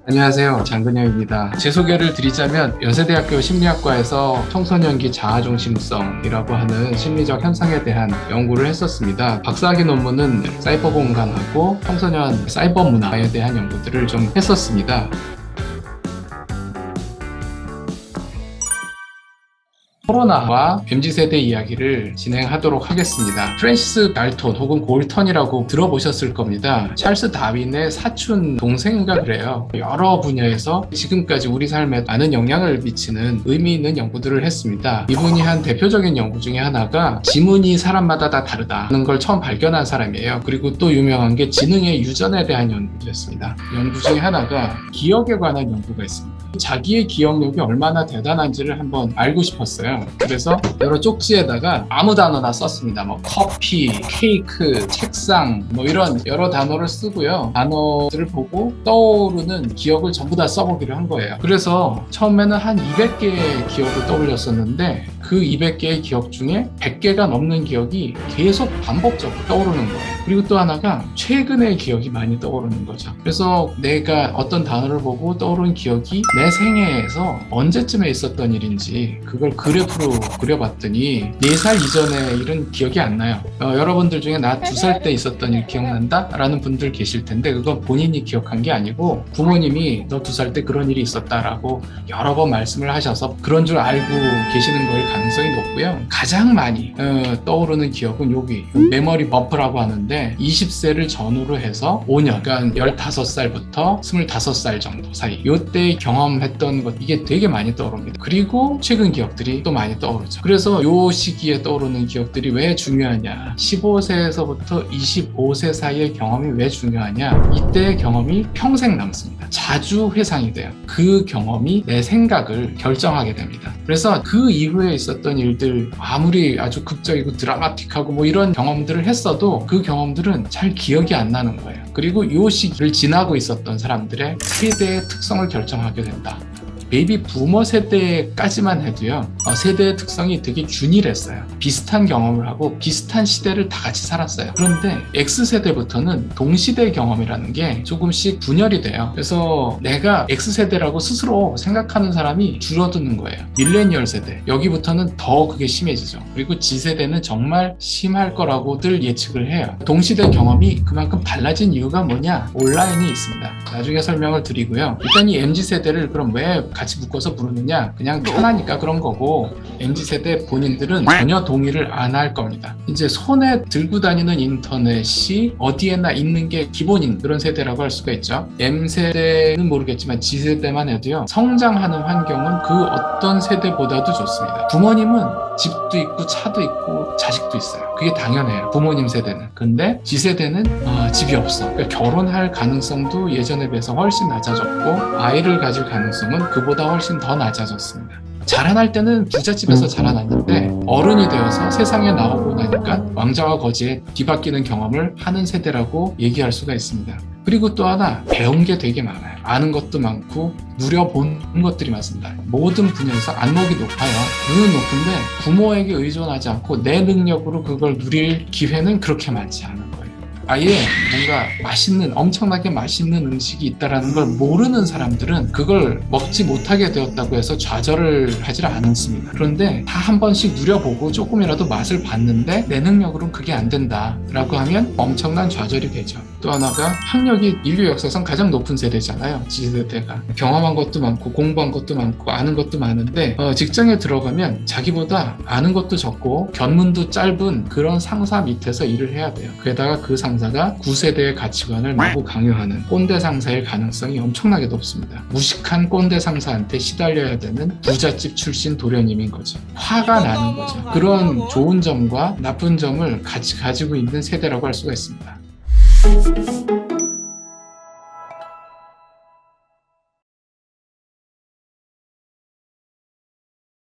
안녕하세요, 장근영입니다. 제 소개를 드리자면 연세대학교 심리학과에서 청소년기 자아중심성이라고 하는 심리적 현상에 대한 연구를 했었습니다. 박사학위 논문은 사이버 공간하고 청소년 사이버 문화에 대한 연구들을 좀 했었습니다. 코로나와 MZ세대 이야기를 진행하도록 하겠습니다. 프랜시스 갈톤 혹은 골턴이라고 들어보셨을 겁니다. 찰스 다윈의 사촌 동생인가 그래요. 여러 분야에서 지금까지 우리 삶에 많은 영향을 미치는 의미 있는 연구들을 했습니다. 이분이 한 대표적인 연구 중에 하나가 지문이 사람마다 다 다르다는 걸 처음 발견한 사람이에요. 그리고 또 유명한 게 지능의 유전에 대한 연구였습니다. 연구 중에 하나가 기억에 관한 연구가 있습니다. 자기의 기억력이 얼마나 대단한지를 한번 알고 싶었어요. 그래서 여러 쪽지에다가 아무 단어나 썼습니다. 뭐 커피, 케이크, 책상 뭐 이런 여러 단어를 쓰고요. 단어들을 보고 떠오르는 기억을 전부 다 써보기로 한 거예요. 그래서 처음에는 한 200개의 기억을 떠올렸었는데 그 200개의 기억 중에 100개가 넘는 기억이 계속 반복적으로 떠오르는 거예요. 그리고 또 하나가 최근의 기억이 많이 떠오르는 거죠. 그래서 내가 어떤 단어를 보고 떠오른 기억이 내 생애에서 언제쯤에 있었던 일인지 그걸 그래프로 그려봤더니 4살 이전의 일은 기억이 안 나요. 여러분들 중에 나 2살 때 있었던 일 기억난다? 라는 분들 계실 텐데 그건 본인이 기억한 게 아니고 부모님이 너 2살 때 그런 일이 있었다라고 여러 번 말씀을 하셔서 그런 줄 알고 계시는 거일 가능성이 높고요. 가장 많이 떠오르는 기억은 여기 메모리 버프라고 하는데 20세를 전후로 해서 5년, 그러니까 15살부터 25살 정도 사이 이때 경험했던 것 이게 되게 많이 떠오릅니다. 그리고 최근 기억들이 또 많이 떠오르죠. 그래서 이 시기에 떠오르는 기억들이 왜 중요하냐, 15세에서부터 25세 사이의 경험이 왜 중요하냐, 이때의 경험이 평생 남습니다. 자주 회상이 돼요. 그 경험이 내 생각을 결정하게 됩니다. 그래서 그 이후에 있었던 일들 아무리 아주 극적이고 드라마틱하고 뭐 이런 경험들을 했어도 그 경험들은 잘 기억이 안 나는 거예요. 그리고 이 시기를 지나고 있었던 사람들의 세대의 특성을 결정하게 된다. 베이비 부머 세대까지만 해도요, 세대의 특성이 되게 균일했어요. 비슷한 경험을 하고 비슷한 시대를 다 같이 살았어요. 그런데 X세대부터는 동시대 경험이라는 게 조금씩 분열이 돼요. 그래서 내가 X세대라고 스스로 생각하는 사람이 줄어드는 거예요. 밀레니얼 세대, 여기부터는 더 그게 심해지죠. 그리고 G세대는 정말 심할 거라고들 예측을 해요. 동시대 경험이 그만큼 달라진 이유가 뭐냐? 온라인이 있습니다. 나중에 설명을 드리고요. 일단 이 MZ세대를 그럼 왜 같이 묶어서 부르느냐, 그냥 편하니까 그런 거고, MZ세대 본인들은 전혀 동의를 안 할 겁니다. 이제 손에 들고 다니는 인터넷이 어디에나 있는 게 기본인 그런 세대라고 할 수가 있죠. M세대는 모르겠지만 G세대만 해도요, 성장하는 환경은 그 어떤 세대보다도 좋습니다. 부모님은 집도 있고 차도 있고 자식도 있어요. 그게 당연해요, 부모님 세대는. 근데 G세대는 집이 없어. 그러니까 결혼할 가능성도 예전에 비해서 훨씬 낮아졌고 아이를 가질 가능성은 그보다 훨씬 더 낮아졌습니다. 자라날 때는 부잣집에서 자라났는데 어른이 되어서 세상에 나오고 나니까 왕자와 거지에 뒤바뀌는 경험을 하는 세대라고 얘기할 수가 있습니다. 그리고 또 하나, 배운 게 되게 많아요. 아는 것도 많고 누려본 것들이 많습니다. 모든 분야에서 안목이 높아요. 눈은 높은데 부모에게 의존하지 않고 내 능력으로 그걸 누릴 기회는 그렇게 많지 않은 거예요. 아예 뭔가 맛있는, 엄청나게 맛있는 음식이 있다는 걸 모르는 사람들은 그걸 먹지 못하게 되었다고 해서 좌절을 하지 않습니다. 그런데 다 한 번씩 누려보고 조금이라도 맛을 봤는데 내 능력으로는 그게 안 된다 라고 하면 엄청난 좌절이 되죠. 또 하나가 학력이 인류 역사상 가장 높은 세대잖아요. G세대가 경험한 것도 많고 공부한 것도 많고 아는 것도 많은데 직장에 들어가면 자기보다 아는 것도 적고 견문도 짧은 그런 상사 밑에서 일을 해야 돼요. 게다가 그 상사가 9세대의 가치관을 마구 강요하는 꼰대 상사일 가능성이 엄청나게 높습니다. 무식한 꼰대 상사한테 시달려야 되는 부잣집 출신 도련님인 거죠. 화가 나는 거죠. 그런 좋은 점과 나쁜 점을 같이 가지고 있는 세대라고 할 수가 있습니다.